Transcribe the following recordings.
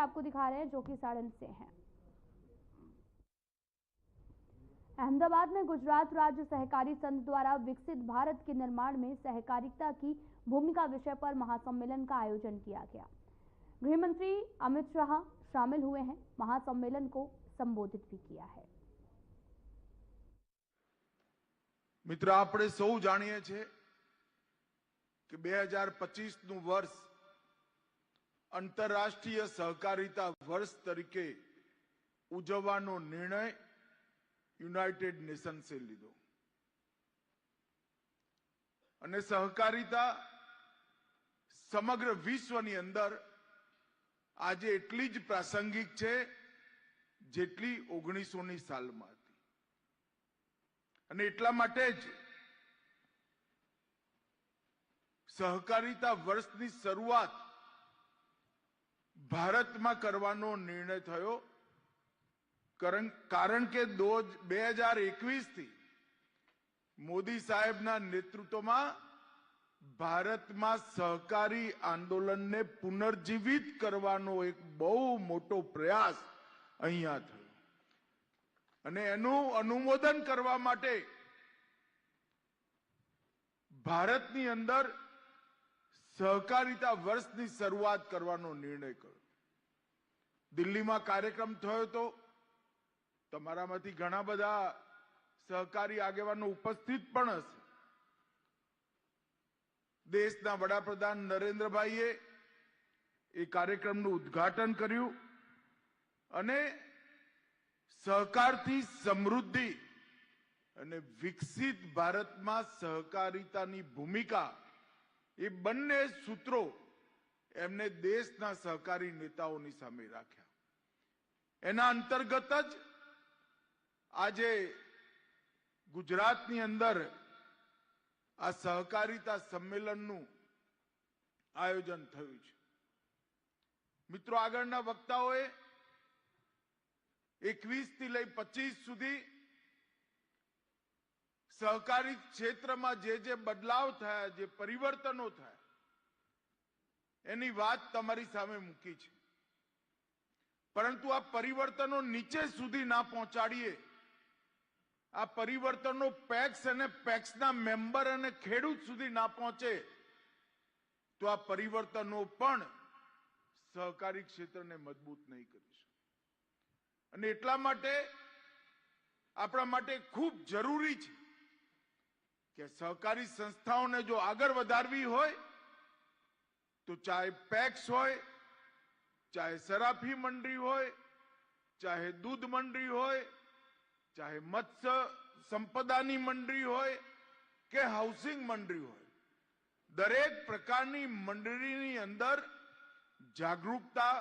आपको दिखा रहे हैं जो कि सारण से हैं। अहमदाबाद में गुजरात राज्य सहकारी संघ द्वारा विकसित भारत के निर्माण में सहकारिता की भूमिका विषय पर महासम्मेलन का आयोजन किया गया। गृह मंत्री अमित शाह शामिल हुए हैं। महासम्मेलन को संबोधित भी किया है। मित्र, આપણે સૌ જાણીએ છીએ કે 2025નું વર્ષ આંતરરાષ્ટ્રીય સહકારિતા વર્ષ તરીકે ઉજવવાનો નિર્ણય યુનાઇટેડ નેશન્સે લીધો અને સહકારિતા સમગ્ર વિશ્વની અંદર આજે એટલી જ પ્રાસંગિક છે જેટલી 1900ની સાલમાં હતી અને એટલા માટે જ સહકારિતા વર્ષની શરૂઆત ભારતમાં કરવાનો નિર્ણય થયો કારણ કે 2021 થી મોદી સાહેબના નેતૃત્વમાં ભારતમાં સહકારી આંદોલનને પુનર્જીવિત કરવાનો એક બહુ મોટો પ્રયાસ અહીંયા થયો અને એનું અનુમોદન કરવા માટે ભારતની અંદર સહકારિતા વર્ષની શરૂઆત કરવાનો નિર્ણય કર્યો। દિલ્હીમાં કાર્યક્રમ થયો તો તમારામાંથી ઘણા બધા સહકારી આગેવાનો ઉપસ્થિત પણ હશે। દેશના વડાપ્રધાન નરેન્દ્રભાઈએ એ કાર્યક્રમનું ઉદ્ઘાટન કર્યું અને સહકારથી સમૃદ્ધિ અને વિકસિત ભારતમાં સહકારિતાની ભૂમિકા એ બંને સૂત્રો એમને દેશના સહકારી નેતાઓની સામે રાખ્યા। એના અંતર્ગત જ આજે ગુજરાતની અંદર આ સહકારિતા સંમેલનનું આયોજન થયું છે। મિત્રો, આગળના વક્તાઓએ 21 થી લઈ 25 સુધી સહકારી ક્ષેત્રમાં જે બદલાવ થયા, જે પરિવર્તનો થયા એની વાત તમારી સામે મૂકી છે, પરંતુ આ પરિવર્તનો નીચે સુધી ના પહોંચાડીએ, આ પરિવર્તનો પેક્સ અને પેક્સના મેમ્બર અને ખેડૂત સુધી ના પહોંચે તો આ પરિવર્તનો પણ સહકારી ક્ષેત્રને મજબૂત નહીં કરી શકે અને એટલા માટે આપણા માટે ખૂબ જરૂરી છે કે સહકારી સંસ્થાઓને જો આગળ વધારવી હોય તો ચાહે પેક્સ હોય, ચાહે સરાફી મંડળી હોય, ચાહે દૂધ મંડળી હોય, चाहे मत्स्य संपदानी मंडળી હોય કે હાઉસિંગ મંડળી હોય, દરેક પ્રકારની મંડળીની અંદર જાગૃતતા,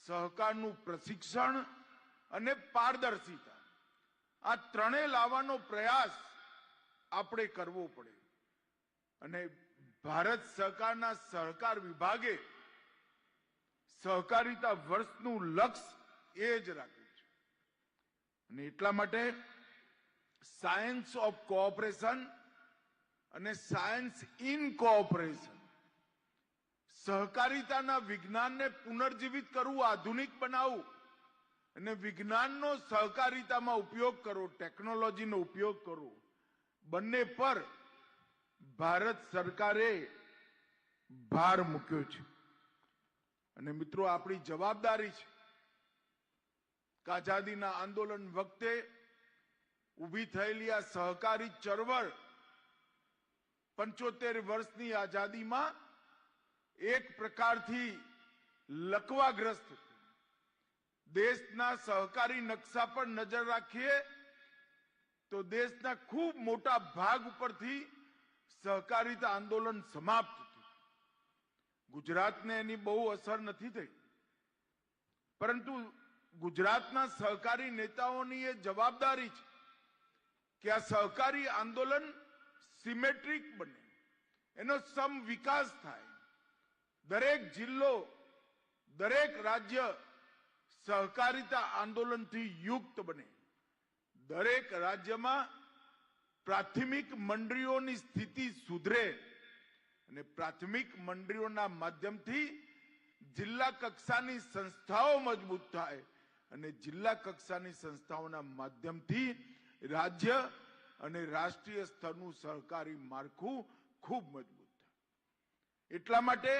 સહકારનું પ્રશિક્ષણ અને પારદર્શિતા આ ત્રણે લાવવાનો પ્રયાસ આપણે કરવો પડે અને ભારત સરકારના સહકાર વિભાગે સહકારિતા વર્ષનું લક્ષ્ય એ જ રાખ્યું અને એટલા માટે સાયન્સ ઓફ કોઓપરેશન અને સાયન્સ ઇન કોઓપરેશન સહકારિતાના વિજ્ઞાનને પુનર્જીવિત કરવું, આધુનિક બનાવવું અને વિજ્ઞાનનો સહકારિતામાં ઉપયોગ કરવો, ટેકનોલોજીનો ઉપયોગ કરવો, બંને પર ભારત સરકારે ભાર મૂક્યો છે અને મિત્રો આપણી જવાબદારી છે આઝાદીના આંદોલન વખતે ઊભી થયેલી આ સહકારી ચળવળ 75 વર્ષની આઝાદીમાં એક પ્રકારથી લકવાગ્રસ્ત હતી। દેશના સહકારી નકશા પર નજર રાખીએ તો દેશના ખૂબ મોટા ભાગ ઉપરથી સહકારિતા આંદોલન સમાપ્ત થયું। ગુજરાતને એની બહુ અસર નથી થઈ, પરંતુ ગુજરાતના સહકારી નેતાઓની એ જવાબદારી છે કે આ સહકારી આંદોલન સિમેટ્રિક બને, એનો સમ વિકાસ થાય, દરેક જિલ્લો, દરેક રાજ્ય સહકારિતા આંદોલનથી યુક્ત બને, દરેક રાજ્યમાં પ્રાથમિક મંડળીઓની સ્થિતિ સુધરે અને પ્રાથમિક મંડળીઓના માધ્યમથી જિલ્લા કક્ષાની સંસ્થાઓ મજબૂત થાય અને જિલ્લા કક્ષાની સંસ્થાઓના માધ્યમથી રાજ્ય અને રાષ્ટ્રીય સ્તરનું સહકારી માળખું ખૂબ મજબૂત થાય. એટલા માટે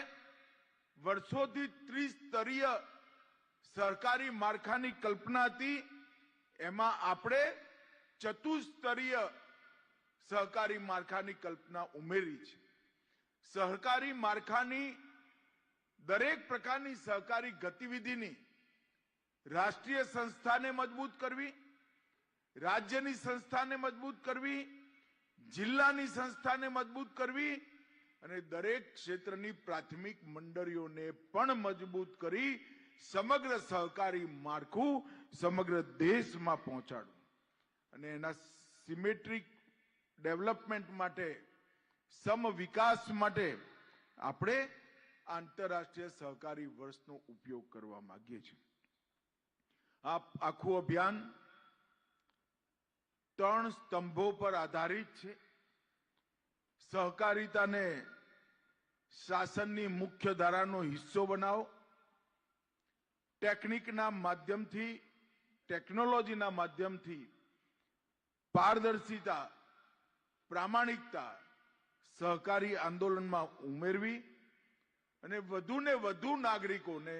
વર્ષોથી ત્રિસ્તરીય સહકારી માળખાની કલ્પના હતી. એમાં આપણે ચતુસ્તરીય સહકારી માળખાની કલ્પના ઉમેરી છે. સહકારી માળખાની દરેક પ્રકારની સહકારી ગતિવિધિની રાષ્ટ્રીય સંસ્થાને મજબૂત કરવી, રાજ્યની સંસ્થાને મજબૂત કરવી, જિલ્લાની સંસ્થાને મજબૂત કરવી અને દરેક ક્ષેત્રની પ્રાથમિક મંડળીઓને પણ મજબૂત કરી સમગ્ર સહકારી માળખું સમગ્ર દેશમાં પહોંચાડવું અને એના સિમેટ્રિક ડેવલપમેન્ટ માટે, સમ વિકાસ માટે આપણે આંતરરાષ્ટ્રીય સહકારી વર્ષનો ઉપયોગ કરવા માંગીએ છીએ. આ આખું અભિયાન 3 સ્તંભો પર આધારિત છે. સહકારિતાને શાસનની મુખ્ય ધારાનો હિસ્સો બનાવો, ટેકનિકના માધ્યમથી, ટેકનોલોજીના માધ્યમથી પારદર્શિતા, પ્રામાણિકતા સહકારી આંદોલનમાં ઉમેરવી અને વધુને વધુ નાગરિકોને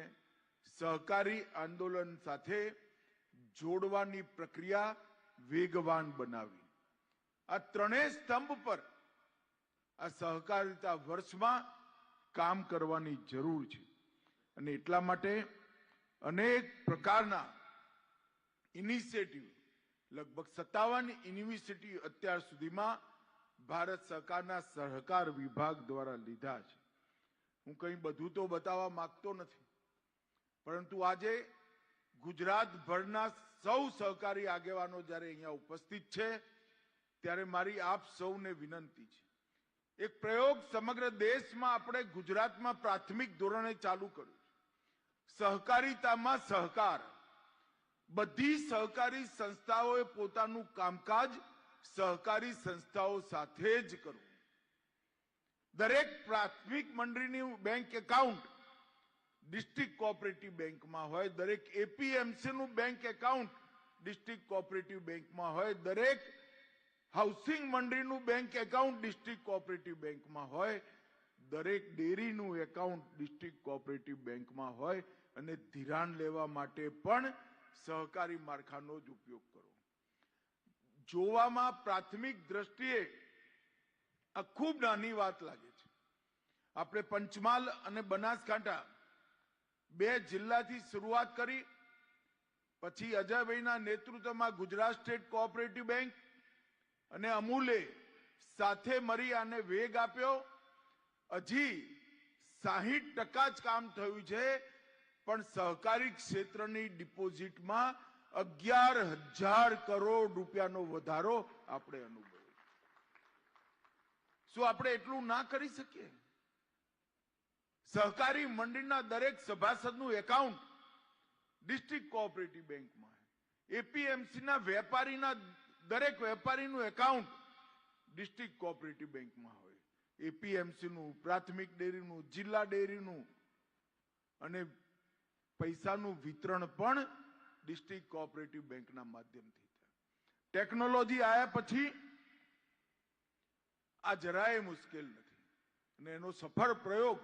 સહકારી આંદોલન સાથે જોડવાની પ્રક્રિયા વેગવાન બનાવી. આ ત્રણેય સ્તંભ પર આ સહકારિતા વર્ષમાં કામ કરવાની જરૂર છે અને એટલા માટે અનેક પ્રકારના ઇનિશિયેટિવ, લગભગ 57 ઇનિશિયેટિવ અત્યાર સુધીમાં ભારત સરકારના સહકાર વિભાગ દ્વારા લીધા છે. હું કંઈ બધું તો બતાવવા માંગતો નથી, પરંતુ આજે ગુજરાતભરના સૌ સહકારી આગેવાનો જ્યારે અહીંયા ઉપસ્થિત છે ત્યારે મારી આપ સૌને વિનંતી છે, એક પ્રયોગ સમગ્ર દેશમાં આપણે ગુજરાતમાં પ્રાથમિક ધોરણે ચાલુ કર્યું છે. સહકારિતામાં સહકાર. બધી સહકારી સંસ્થાઓએ પોતાનું કામકાજ સહકારી સંસ્થાઓ સાથે જ કરવું. દરેક પ્રાથમિક મંડળીનું બેંક એકાઉન્ટ ડિસ્ટ્રિક્ટ કોઓપરેટિવ બેંકમાં હોય, દરેક એપીએમસીનું બેંક એકાઉન્ટ ડિસ્ટ્રિક્ટ કોઓપરેટિવ બેંકમાં હોય, દરેક હાઉસિંગ મંડળીનું બેંક એકાઉન્ટ ડિસ્ટ્રિક્ટ કોઓપરેટિવ બેંકમાં હોય, દરેક ડેરીનું એકાઉન્ટ ડિસ્ટ્રિક્ટ કોઓપરેટિવ બેંકમાં હોય અને ધિરાણ લેવા માટે પણ સહકારી માળખાનો જ ઉપયોગ કરો. જોવામાં પ્રાથમિક દ્રષ્ટિએ આ ખૂબ નાની વાત લાગે છે. આપણે પંચમહાલ અને બનાસકાંઠા 2 જિલ્લાથી શરૂઆત કરી, પછી અજયભાઈના નેતૃત્વમાં ગુજરાત સ્ટેટ કોઓપરેટિવ બેંક અને અમૂલે સાથે મળી આને વેગ આપ્યો. હજી 60% જ કામ થયું છે, પણ સહકારી ક્ષેત્રની ડિપોઝિટમાં 11,000 કરોડ રૂપિયાનો વધારો આપણે અનુભવ્યો. શું આપણે એટલું ના કરી શકીએ? સહકારી મંડળીના દરેક સભાસદનું એકાઉન્ટ ડિસ્ટ્રિક્ટ કોઓપરેટિવ બેંકમાં, એપીએમસીના વેપારીના દરેક વેપારીનું એકાઉન્ટ ડિસ્ટ્રિક્ટ કોઓપરેટિવ બેંકમાં હોય, એપીએમસીનું, પ્રાથમિક ડેરીનું, જિલ્લા ડેરીનું અને પૈસાનું વિતરણ પણ ડિસ્ટ્રિક્ટ કોઓપરેટિવ બેંકના માધ્યમથી થાય. ટેકનોલોજી આવ્યા પછી આ જરાય મુશ્કેલ નથી અને એનો સફળ પ્રયોગ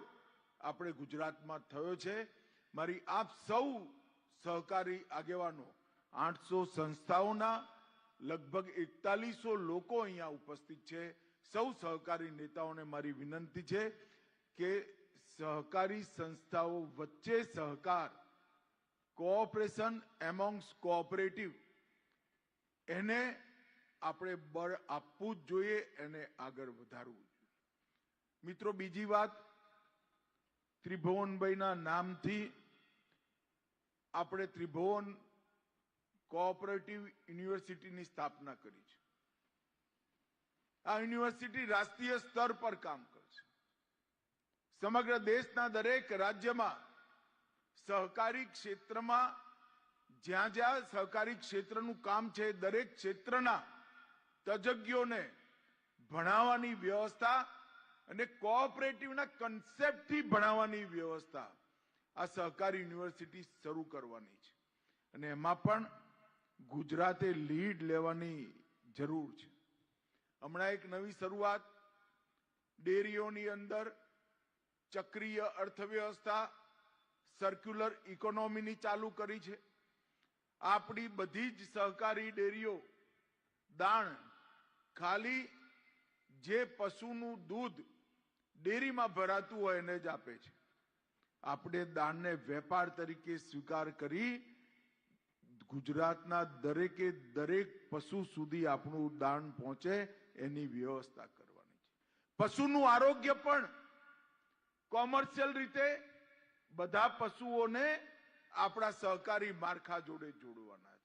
આપણે ગુજરાતમાં થયો છે. મારી આપ સૌ સહકારી આગેવાનો, 800 સંસ્થાઓના લગભગ 4100 લોકો અહીંયા ઉપસ્થિત છે. સૌ સહકારી નેતાઓને મારી વિનંતી છે કે સહકારી સંસ્થાઓ વચ્ચે સહકાર, કોઓપરેશન એમોંગ્સ કોઓપરેટિવ, એને આપણે બળ આપવું જ જોઈએ, એને આગળ વધારવું જોઈએ. મિત્રો, બીજી વાત, ત્રિભુવનભાઈના નામથી આપણે ત્રિભુવન કોઓપરેટિવ યુનિવર્સિટીની સ્થાપના કરી છે. આ યુનિવર્સિટી રાષ્ટ્રીય સ્તર પર કામ કરશે. સમગ્ર દેશના દરેક રાજ્યમાં સહકારી ક્ષેત્રમાં જ્યાં જ્યાં સહકારી ક્ષેત્રનું કામ છે, દરેક ક્ષેત્રના તજજ્ઞોને ભણાવવાની વ્યવસ્થા અને કોઓપરેટિવના કન્સેપ્ટથી ભણાવવાની વ્યવસ્થા આ સહકારી યુનિવર્સિટી શરૂ કરવાની છે અને એમાં પણ ગુજરાતે લીડ લેવાની જરૂર છે. હમણાં એક નવી શરૂઆત ડેરીઓની અંદર ચક્રીય અર્થવ્યવસ્થા સર્ક્યુલર ઇકોનોમીની ચાલુ કરી છે. આપણી બધી જ સહકારી ડેરીઓ દાણ ખાલી જે પશુનું દૂધ ડેરીમાં ભરાતું હોય એને જ આપે છે. આપણે દાણને વેપાર તરીકે સ્વીકાર કરી ગુજરાતના દરેકે દરેક પશુ સુધી આપણું દાણ પહોંચે એની વ્યવસ્થા કરવાની છે. પશુનું આરોગ્ય પણ કોમર્શિયલ રીતે બધા પશુઓને આપણા સહકારી માળખા જોડે જોડવાના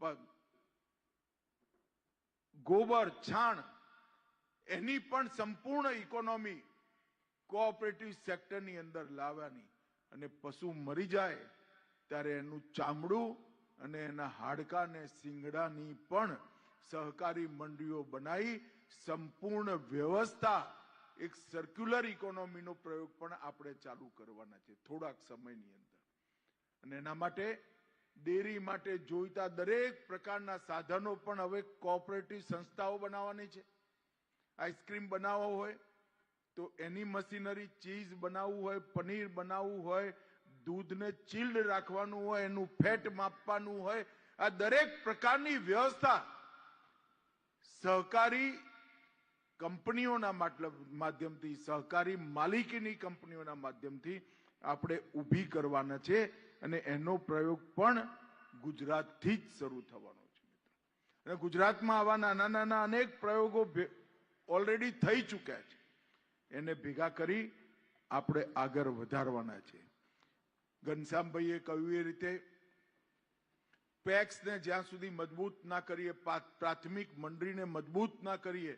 છે. ગોબર છાણ એની પણ સંપૂર્ણ ઇકોનોમી કોઓપરેટિવ સેક્ટરની અંદર લાવવાની અને પશુ મરી જાય ત્યારે એનું ચામડું અને એના હાડકા અને શિંગડાની પણ સહકારી મંડળીઓ બનાવી સંપૂર્ણ વ્યવસ્થા એક સર્ક્યુલર ઇકોનોમીનો પ્રયોગ પણ આપણે ચાલુ કરવાના છે થોડાક સમયની અંદર. અને એના માટે ડેરી માટે જોઈતા દરેક પ્રકારના સાધનો પણ હવે કોઓપરેટિવ સંસ્થાઓ બનાવવાની છે. આઈસ્ક્રીમ બનાવવો હોય તો એની મશીનરી, ચીઝ બનાવવું હોય, પનીર બનાવવું હોય, દૂધને ચિલ્ડ રાખવાનું હોય, એનું ફેટ માપવાનું હોય, આ દરેક પ્રકારની વ્યવસ્થા સહકારી કંપનીઓના માધ્યમથી, સહકારી માલિકીની કંપનીઓના માધ્યમથી આપણે ઊભી કરવાના છે અને એનો પ્રયોગ પણ ગુજરાતથી જ શરૂ થવાનો છે. અને ગુજરાતમાં આવા નાના નાના અનેક પ્રયોગો ઓલરેડી થઈ ચૂક્યા છે. એને ભેગા કરી આપણે આગળ વધારવાના છે. ઘનશ્યામભાઈએ કહ્યું એ રીતે પેક્સને જ્યાં સુધી મજબૂત ના કરીએ, પ્રાથમિક મંડળીને મજબૂત ના કરીએ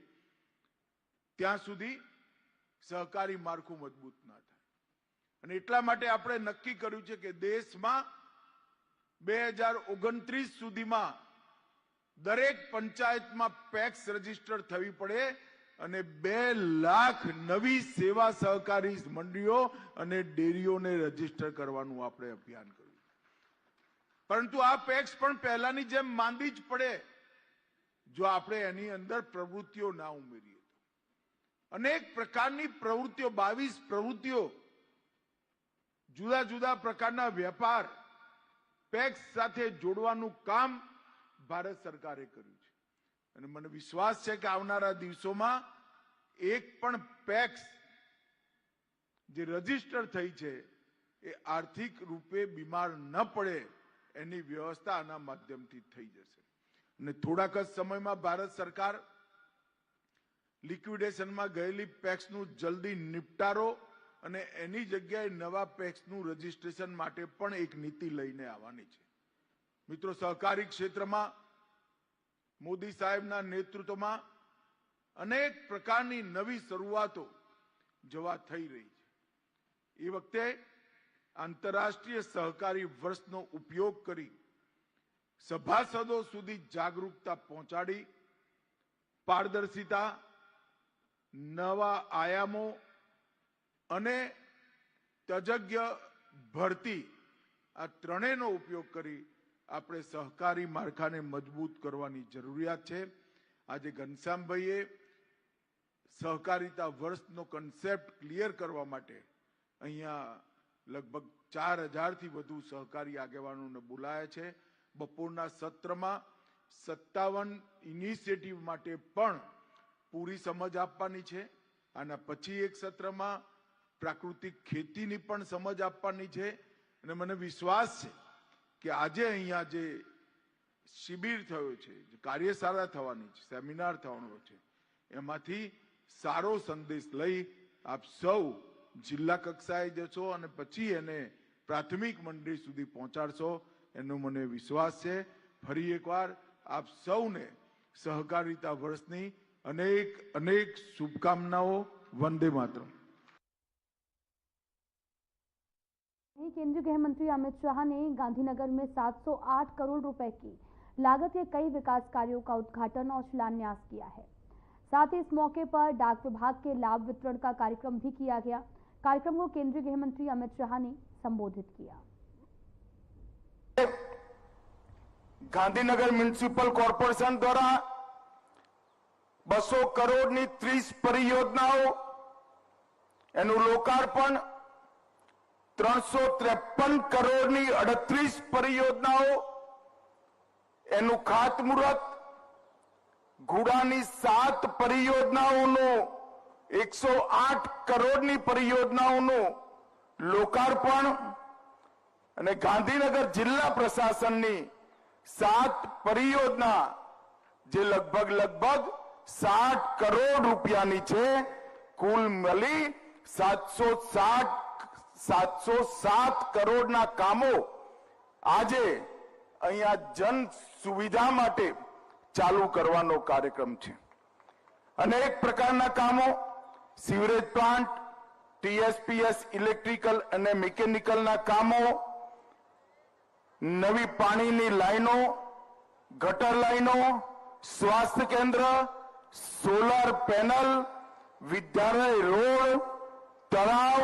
ત્યાં સુધી સહકારી માળખું મજબૂત ના થાય. અને એટલા માટે આપણે નક્કી કર્યું છે કે દેશમાં 2029 સુધીમાં દરેક પંચાયતમાં પેક્સ રજીસ્ટર થવી પડે અને 2 લાખ નવી સેવા સહકારી મંડળીઓ અને ડેરીઓને રજીસ્ટર કરવાનું આપણે અભિયાન કર્યું. પરંતુ આ પેક્સ પણ પહેલાની જેમ માંદી જ પડે જો આપણે એની અંદર પ્રવૃત્તિઓ ના ઉમેરીએ. અનેક પ્રકારની પ્રવૃત્તિઓ, 22 પ્રવૃત્તિઓ, જુદા જુદા પ્રકારના વેપાર પેક્સ સાથે જોડવાનું કામ ભારત સરકારે કર્યું છે. અને મને વિશ્વાસ છે કે આવનારા દિવસોમાં એક પણ પેક્સ જે રજીસ્ટર થઈ છે એ આર્થિક રૂપે બીમાર ન પડે એની વ્યવસ્થા આના માધ્યમથી થઈ જશે. અને થોડાક જ સમયમાં ભારત સરકાર લિક્વિડેશનમાં ગયેલી પેક્સનું જલ્દી નિપટારો અને એની જગ્યાએ નવા પેક્સનું રજીસ્ટ્રેશન માટે પણ એક નીતિ લઈને આવવાની છે. મિત્રો, સહકારી ક્ષેત્રમાં મોદી સાહેબના નેતૃત્વમાં અનેક પ્રકારની નવી શરૂઆતો જોવા થઈ રહી છે. એ વખતે આંતરરાષ્ટ્રીય સહકારી વર્ષનો ઉપયોગ કરી સભાસદો સુધી જાગૃતતા પહોંચાડી પારદર્શિતા, નવા આયામો અને તજજ્ઞ ભરતી આ ત્રણેયનો ઉપયોગ કરી આપણે સહકારી માળખાને મજબૂત કરવાની જરૂરિયાત છે. આજે ઘનશ્યામભાઈએ સહકારિતા વર્ષનો કન્સેપ્ટ ક્લિયર કરવા માટે અહીંયા લગભગ 4000થી વધુ સહકારી આગેવાનોને બોલાયા છે. બપોરના સત્રમાં 57 ઇનિશિયેટિવ માટે પણ પૂરી સમજ આપવાની છે. આના પછી એક સત્રમાં પ્રાકૃતિક ખેતીની પણ સમજ આપવાની છે. અને મને વિશ્વાસ છે કે આજે અહીંયા જે શિબિર થયો છે, જે કાર્યશાળા થવાની છે, સેમિનાર થવાનો છે, એમાંથી સારો સંદેશ લઈ આપ સૌ જિલ્લા કક્ષાએ જશો અને પછી એને પ્રાથમિક મંડળી સુધી પહોંચાડશો એનો મને વિશ્વાસ છે. ફરી એકવાર આપ સૌને સહકારિતા વર્ષની અનેક અનેક शुभकामनाओं. वंदे मातरम. केंद्रीय गृह मंत्री अमित शाह ने गांधीनगर में 708 करोड़ रुपए की लागत के कई विकास कार्यों का उद्घाटन और शिलान्यास किया है. साथ ही इस मौके पर डाक विभाग के लाभ वितरण का कार्यक्रम भी किया गया. कार्यक्रम को केंद्रीय गृह मंत्री अमित शाह ने संबोधित किया। ગાંધીનગર મ્યુનિસિપલ કોર્પોરેશન દ્વારા 200 કરોડની 30 પરિયોજનાઓ એનું લોકાર્પણ, 353 કરોડની 38 પરિયોજનાઓ એનું ખાતમુહૂર્ત, ઘોડાની 7 પરિયોજનાઓનું 108 કરોડની પરિયોજનાઓનું લોકાર્પણ અને ગાંધીનગર જિલ્લા પ્રશાસનની 7 પરિયોજના જે લગભગ 60 કરોડ રૂપિયાની છે, કુલ મળી 707 કરોડના કામો આજે અહીંયા જન સુવિધા માટે ચાલુ કરવાનો કાર્યક્રમ છે। અનેક પ્રકારના કામો, સીવરેજ પ્લાન્ટ, ટીએસપીએસ ઇલેક્ટ્રિકલ અને મિકેનિકલના કામો, નવી પાણીની લાઈનો, ગટર લાઈનો, સ્વાસ્થ્ય કેન્દ્ર, સોલાર પેનલ, વિદ્યાલય રોડ, તળાવ,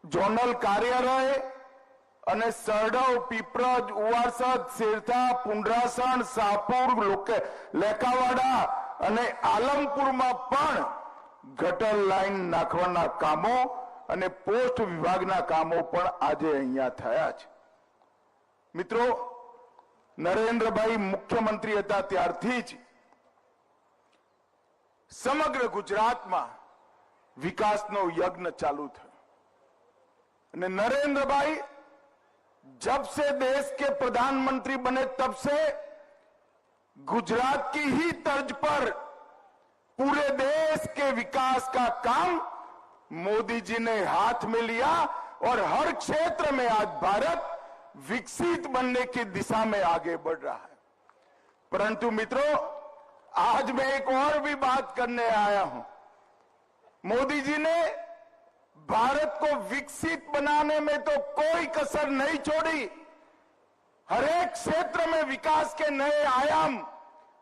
ઝોનલ કાર્યાલય અને સરડવ, પીપરજ, ઉવારસદ, શેરથા, પુંડરાસણ, શાહપુર, લેકાવાડા અને આલમપુરમાં પણ ગટર લાઈન નાખવાના કામો અને પોસ્ટ વિભાગના કામો પણ આજે અહીંયા થયા છે। મિત્રો, નરેન્દ્રભાઈ મુખ્યમંત્રી હતા ત્યારથી જ સમગ્ર ગુજરાતમાં વિકાસનો યજ્ઞ ચાલુ થયો અને नरेंद्र जब से देश के प्रधानमंत्री बने तब से गुजरात की ही तर्ज पर पूरे देश के विकास का काम मोदी जी ने हाथ में लिया और हर क्षेत्र में आज भारत विकसित बनने की दिशा में आगे बढ़ रहा है। परंतु मित्रों, आज मैं एक और भी बात करने आया हूं। मोदी जी ने भारत को विकसित बनाने में तो कोई कसर नहीं छोड़ी। हर एक क्षेत्र में विकास के नए आयाम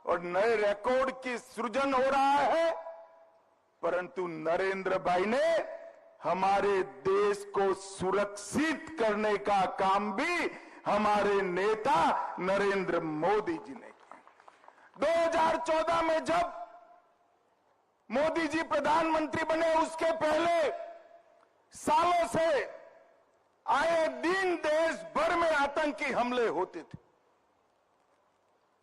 और नए रिकॉर्ड की सृजन हो रहा है। परंतु नरेंद्र भाई ने हमारे देश को सुरक्षित करने का काम भी हमारे नेता नरेंद्र मोदी जी ने किया। 2014 में जब मोदी जी प्रधानमंत्री बने, उसके पहले सालों से आए दिन देश भर में आतंकी हमले होते थे।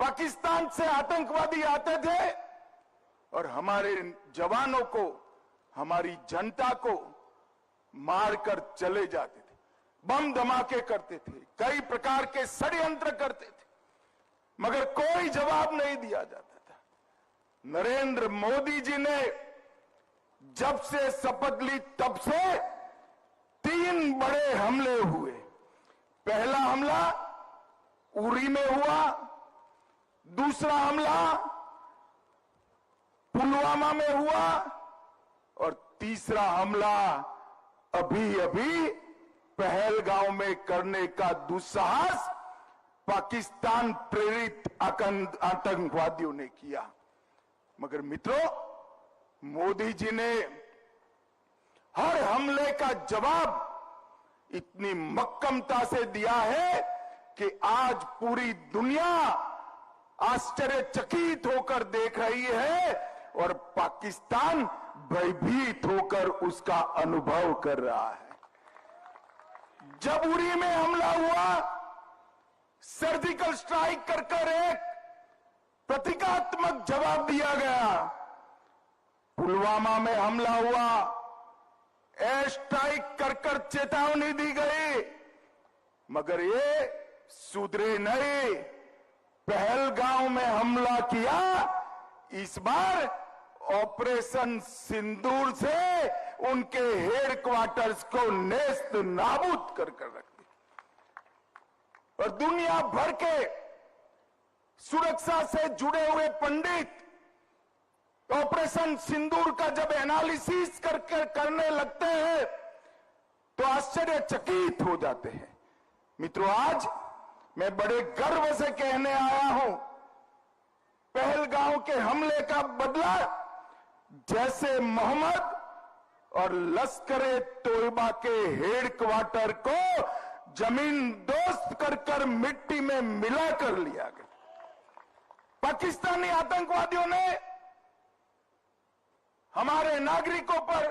पाकिस्तान से आतंकवादी आते थे और हमारे जवानों को, हमारी जनता को मारकर चले जाते थे, बम धमाके करते थे, कई प्रकार के षड्यंत्र करते थे, मगर कोई जवाब नहीं दिया जाता था। नरेंद्र मोदी जी ने जब से शपथ ली तब से 3 बड़े हमले हुए। पहला हमला उरी में हुआ, दूसरा हमला पुलवामा में हुआ और तीसरा हमला अभी पहलगांव में करने का दुस्साहस पाकिस्तान प्रेरित आतंकवादियों ने किया। मगर मित्रों, मोदी जी ने हर हमले का जवाब इतनी मक्कमता से दिया है कि आज पूरी दुनिया आश्चर्यचकित होकर देख रही है और पाकिस्तान भयभीत होकर उसका अनुभव कर रहा है। जब उरी में हमला हुआ, सर्जिकल स्ट्राइक कर एक प्रतीकात्मक जवाब दिया गया। पुलवामा में हमला हुआ, एयर स्ट्राइक कर चेतावनी दी गई, मगर ये सुधरे नहीं। पहलगांव में हमला किया, इस बार ऑपरेशन सिंदूर से उनके हेडक्वार्टर्स को नेस्त नाबूद कर रख दिया और दुनिया भर के सुरक्षा से जुड़े हुए पंडित ऑपरेशन सिंदूर का जब एनालिसिस करने लगते हैं तो आश्चर्यचकित हो जाते हैं। मित्रों, आज मैं बड़े गर्व से कहने आया हूं, पहलगांव के हमले का बदला जैसे मोहम्मद और लश्कर-ए तोयबा के हेडक्वार्टर को जमीन दोस्त कर मिट्टी में मिला कर लिया गया। पाकिस्तानी आतंकवादियों ने हमारे नागरिकों पर,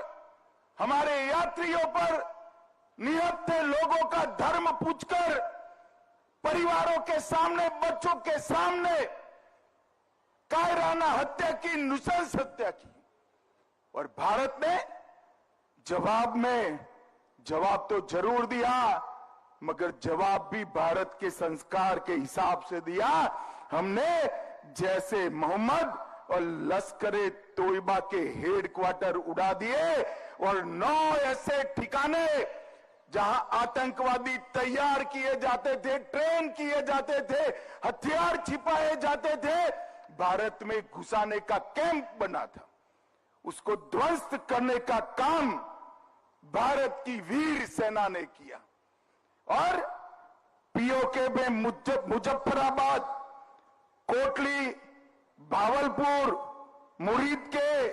हमारे यात्रियों पर, निहत्थे लोगों का धर्म पूछकर, परिवारों के सामने, बच्चों के सामने कायराना हत्या की, नृशंस हत्या की। और भारत ने जवाब में जवाब तो जरूर दिया, मगर जवाब भी भारत के संस्कार के हिसाब से दिया। हमने जैसे मोहम्मद और लश्कर-ए तोयबा के हेडक्वार्टर उड़ा दिए और 9 ऐसे ठिकाने जहां आतंकवादी तैयार किए जाते थे, ट्रेन किए जाते थे, हथियार छिपाए जाते थे, भारत में घुसाने का कैंप बना था। उसको ध्वस्त करने का काम भारत की वीर सेना ने किया। और पीओके में मुजफ्फराबाद, कोटली, भावलपुर, मुरीद के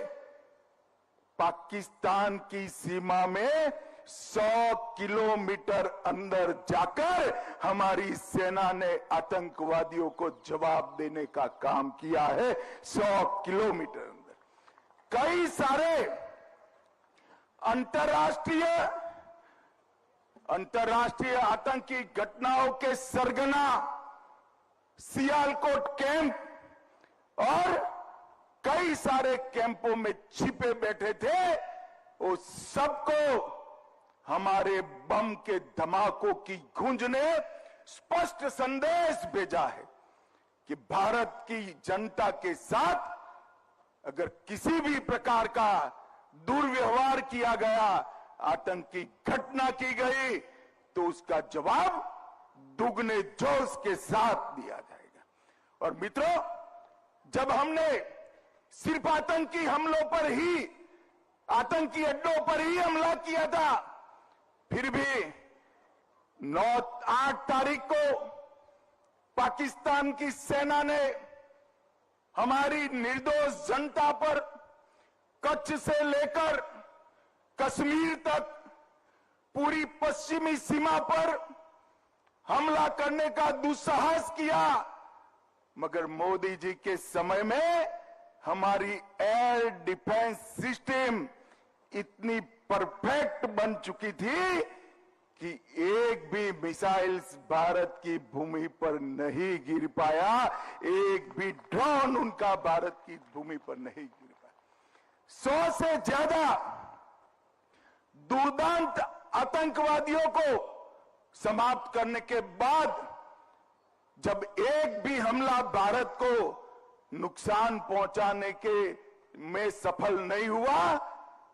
पाकिस्तान की सीमा में 100 किलोमीटर अंदर जाकर हमारी सेना ने आतंकवादियों को जवाब देने का काम किया है। 100 किलोमीटर अंदर कई सारे अंतर्राष्ट्रीय आतंकी घटनाओं के सरगना सियालकोट कैंप और कई सारे कैंपों में छिपे बैठे थे, वो सबको हमारे बम के धमाकों की गूंज ने स्पष्ट संदेश भेजा है कि भारत की जनता के साथ अगर किसी भी प्रकार का दुर्व्यवहार किया गया, आतंकी घटना की गई, तो उसका जवाब दुगने जोश के साथ दिया जाएगा। और मित्रों, जब हमने सिर्फ आतंकी हमलों पर ही, आतंकी अड्डों पर ही हमला किया था, फिर भी 8 तारीख को पाकिस्तान की सेना ने हमारी निर्दोष जनता पर कच्छ से लेकर कश्मीर तक पूरी पश्चिमी सीमा पर हमला करने का दुस्साहस किया। मगर मोदी जी के समय में हमारी एयर डिफेंस सिस्टम इतनी परफेक्ट बन चुकी थी कि एक भी मिसाइल्स भारत की भूमि पर नहीं गिर पाया, एक भी ड्रोन उनका भारत की भूमि पर नहीं गिर पाया। 100 से ज्यादा दुर्दांत आतंकवादियों को समाप्त करने के बाद जब एक भी हमला भारत को नुकसान पहुंचाने के में सफल नहीं हुआ,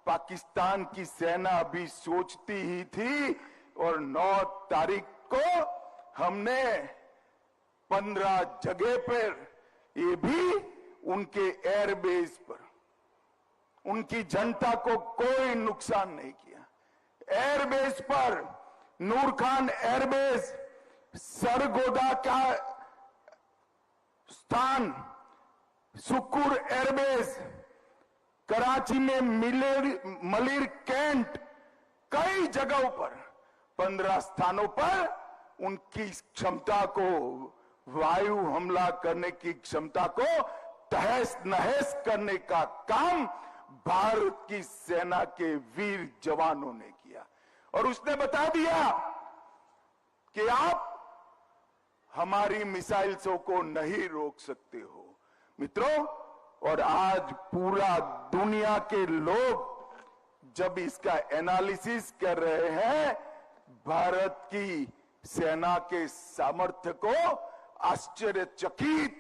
पाकिस्तान की उन्हें भी सोचती ही थी। और 9 तारीख को हमने 15 जगह पर, ये भी उनके एयरबेस पर, उनकी जनता को कोई नुकसान नहीं किया। एयरबेस पर नूर खान एयरबेस, सरगोदा का स्थान, सुकुर एयरबेस, कराची में मलिर कैंट, कई जगहों पर 15 स्थानों पर उनकी क्षमता को, वायु हमला करने की क्षमता को तहस नहस करने का काम भारत की सेना के वीर जवानों ने किया। और उसने बता दिया कि आप हमारी मिसाइल्सों को नहीं रोक सकते हो। मित्रों, और आज पूरा दुनिया के लोग जब इसका एनालिसिस कर रहे हैं, भारत की सेना के सामर्थ्य को आश्चर्यचकित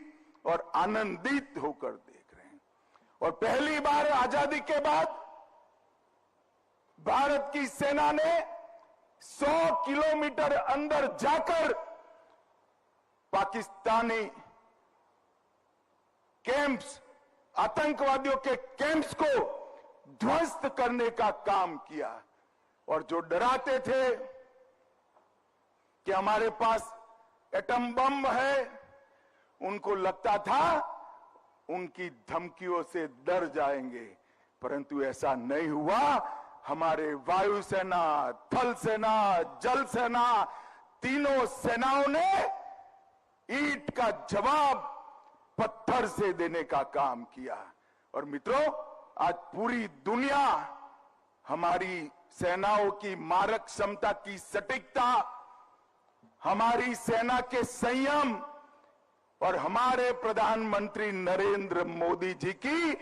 और आनंदित होकर देख रहे हैं। और पहली बार आजादी के बाद भारत की सेना ने 100 किलोमीटर अंदर जाकर पाकिस्तानी कैंप्स, आतंकवादियों के कैंप्स को ध्वस्त करने का काम किया। और जो डराते थे कि हमारे पास एटम बम है, उनको लगता था उनकी धमकियों से डर जाएंगे, परंतु ऐसा नहीं हुआ। हमारे वायुसेना, थल सेना, जल सेना, तीनों सेनाओं ने ईंट का जवाब पत्थर से देने का काम किया। और मित्रों, आज पूरी दुनिया हमारी सेनाओं की मारक क्षमता की सटीकता, हमारी सेना के संयम और हमारे प्रधानमंत्री नरेंद्र मोदी जी की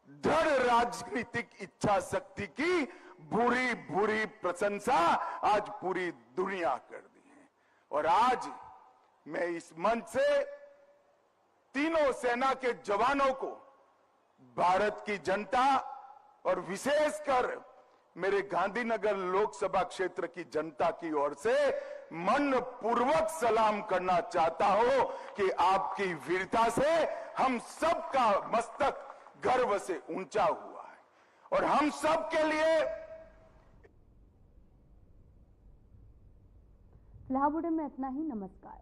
दृढ़ राजनीतिक इच्छा शक्ति की बुरी बुरी प्रशंसा आज पूरी दुनिया कर दी है। और आज मैं इस मंच से तीनों सेना के जवानों को, भारत की जनता और विशेषकर मेरे गांधीनगर लोकसभा क्षेत्र की जनता की ओर से मन पूर्वक सलाम करना चाहता हूं कि आपकी वीरता से हम सबका मस्तक गर्व से ऊंचा हुआ है और हम सब के लिए। फिलहाल बुलेटिन में इतना ही। नमस्कार।